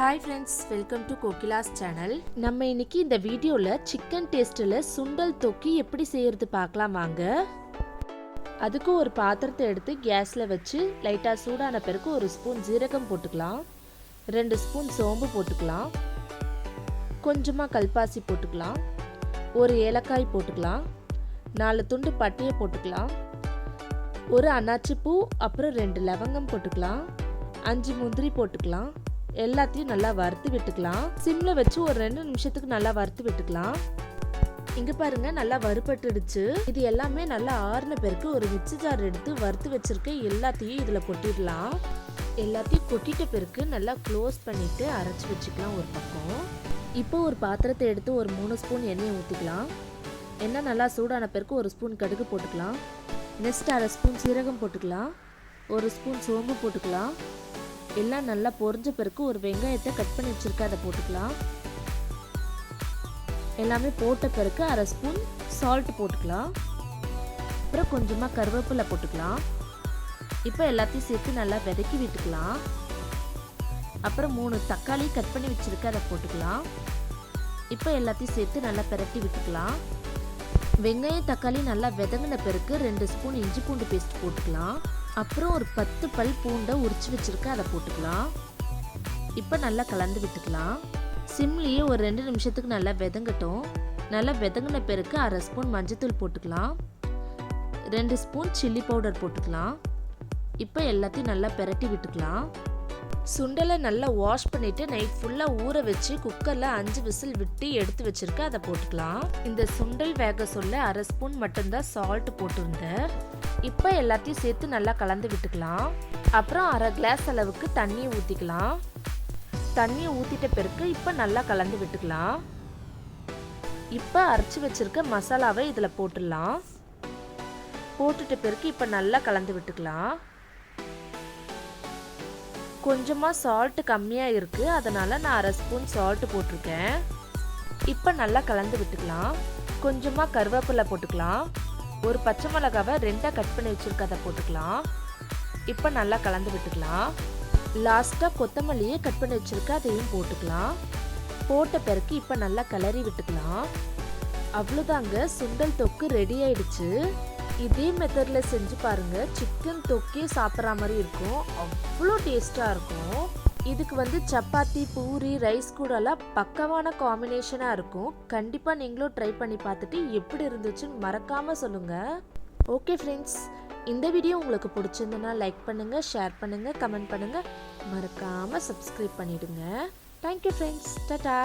Hi friends, welcome to Kokila's channel. நம்ம இன்னைக்கு இந்த வீடியோல சிக்கன் டேஸ்ட்ல சுண்டல் தொக்கி எப்படி செய்யறது பார்க்கலாம் வாங்க. அதுக்கு ஒரு பாத்திரத்தை எடுத்து கேஸ்ல வச்சு லைட்டா சூடான பிறகு ஒரு ஸ்பூன் ஜீரகம் போட்டுக்கலாம். 2 ஸ்பூன் சோம்பு போட்டுக்கலாம். கொஞ்சமா கல்பாசி போட்டுக்கலாம். ஒரு ஏலக்காய் போட்டுக்கலாம். 4 துண்டு பட்டையை போட்டுக்கலாம். ஒரு அன்னாச்சி பூ, அப்புறம் 2 லவங்கம் போட்டுக்கலாம். 5 முந்திரி போட்டுக்கலாம். எல்லாத்தையும் நல்லா வறுத்து விட்டுக்கலாம். சிம்ல வச்சு ஒரு 2 நிமிஷத்துக்கு நல்லா வறுத்து விட்டுக்கலாம். இங்க பாருங்க, நல்லா வறுபட்டுடுச்சு. இது எல்லாமே நல்லா ஆறின பிறகு ஒரு மிக்ஸி ஜார் எடுத்து வறுத்து வச்சிருக்க எல்லாத்தையும் இதுல கொட்டிடலாம். எல்லாத்தையும் கொட்டிட்ட பிறகு நல்லா க்ளோஸ் பண்ணிட்டு அரைச்சி வச்சுக்கலாம் ஒரு பக்கம். இப்போ ஒரு பாத்திரத்தை எடுத்து ஒரு 3 ஸ்பூன் எண்ணெயை ஊற்றிக்கலாம். எண்ணெய் நல்லா சூடான பிறகு ஒரு ஸ்பூன் கடுகு போட்டுக்கலாம். நெக்ஸ்ட் 1/2 ஸ்பூன் சீரகம் போட்டுக்கலாம். 1 ஸ்பூன் சோம்பு போட்டுக்கலாம். எல்லாம் நல்லா பொரிஞ்ச பிறகு ஒரு வெங்காயத்தை கட் பண்ணி வச்சிருக்க அதை போட்டுக்கலாம். எல்லாமே போட்ட பிறகு 1/2 ஸ்பூன் சால்ட் போட்டுக்கலாம். அப்புறம் கொஞ்சமா கருவேப்பிலை போட்டுக்கலாம். இப்போ எல்லாத்தையும் சேர்த்து நல்லா வதக்கி விட்டுக்கலாம். அப்புறம் 3 தக்காளி கட் பண்ணி வச்சிருக்க அதை போட்டுக்கலாம். இப்போ எல்லாத்தையும் சேர்த்து நல்லா பிரட்டி விட்டுக்கலாம். வெங்காயம் தக்காளி நல்லா வதங்கின பிறகு 2 ஸ்பூன் இஞ்சி பூண்டு பேஸ்ட் போட்டுக்கலாம். அப்புறம் ஒரு 10 பல் பூண்டை உரிச்சு வச்சிருக்க அதை போட்டுக்கலாம். இப்போ நல்லா கலந்து விட்டுக்கலாம். சிம்லேயே ஒரு 2 நிமிஷத்துக்கு நல்லா வதங்கட்டும். நல்லா வதங்கின பிறகு 1/2 ஸ்பூன் மஞ்சத்தூள் போட்டுக்கலாம். 2 ஸ்பூன் சில்லி பவுடர் போட்டுக்கலாம். இப்போ எல்லாத்தையும் நல்லா பிரட்டி விட்டுக்கலாம். சுண்டலை நல்லா வாஷ் பண்ணிட்டு நைட் ஃபுல்லா ஊற வச்சு குக்கர்ல 5 விசில் விட்டு எடுத்து வச்சிருக்க அதை போட்டுக்கலாம். இந்த சுண்டல் வேக சொல்ல 1/2 ஸ்பூன் மட்டும்தான் சால்ட் போட்டிருந்தேன். இப்போ எல்லாத்தையும் சேர்த்து நல்லா கலந்து விட்டுக்கலாம். அப்புறம் 1/2 கிளாஸ் அளவுக்கு தண்ணியை ஊற்றிக்கலாம். தண்ணியை ஊற்றிட்ட பிறகு இப்போ நல்லா கலந்து விட்டுக்கலாம். இப்போ அரைச்சி வச்சிருக்க மசாலாவை இதில் போட்டுடலாம். போட்டுட்ட பிறகு இப்போ நல்லா கலந்து விட்டுக்கலாம். கொஞ்சமாக சால்ட் கம்மியாக இருக்குது, அதனால் நான் 1/2 ஸ்பூன் சால்ட் போட்டிருக்கேன். இப்போ நல்லா கலந்து விட்டுக்கலாம். கொஞ்சமாக கருவேப்பிலை போட்டுக்கலாம். ஒரு பச்சை மிளகாவை 2ஆக கட் பண்ணி வச்சுருக்க அதை போட்டுக்கலாம். இப்போ நல்லா கலந்து விட்டுக்கலாம். லாஸ்ட்டாக கொத்தமல்லியை கட் பண்ணி வச்சுருக்க அதையும் போட்டுக்கலாம். போட்ட பிறகு இப்போ நல்லா கிளறி விட்டுக்கலாம். அவ்வளோதாங்க, சுண்டல் தொக்கு ரெடி ஆயிடுச்சு. இதே மெத்தடில் செஞ்சு பாருங்க, சிக்கன் தொக்கே சாப்பிட்ற மாதிரி இருக்கும். அவ்வளோ டேஸ்டாக இருக்கும். இதுக்கு சப்பாத்தி, பூரி, ரைஸ் கூடலாம் பக்கமான காம்பினேஷனாக இருக்கும். கண்டிப்பாக நீங்களும் ட்ரை பண்ணி பார்த்துட்டு எப்படி இருந்துச்சுன்னு மறக்காமல் சொல்லுங்கள். ஓகே ஃப்ரெண்ட்ஸ், இந்த வீடியோ உங்களுக்கு பிடிச்சிருந்ததுன்னா லைக் பண்ணுங்கள், ஷேர் பண்ணுங்கள், கமெண்ட் பண்ணுங்கள். மறக்காமல் சப்ஸ்கிரைப் பண்ணிவிடுங்க. Thank you friends, Tata.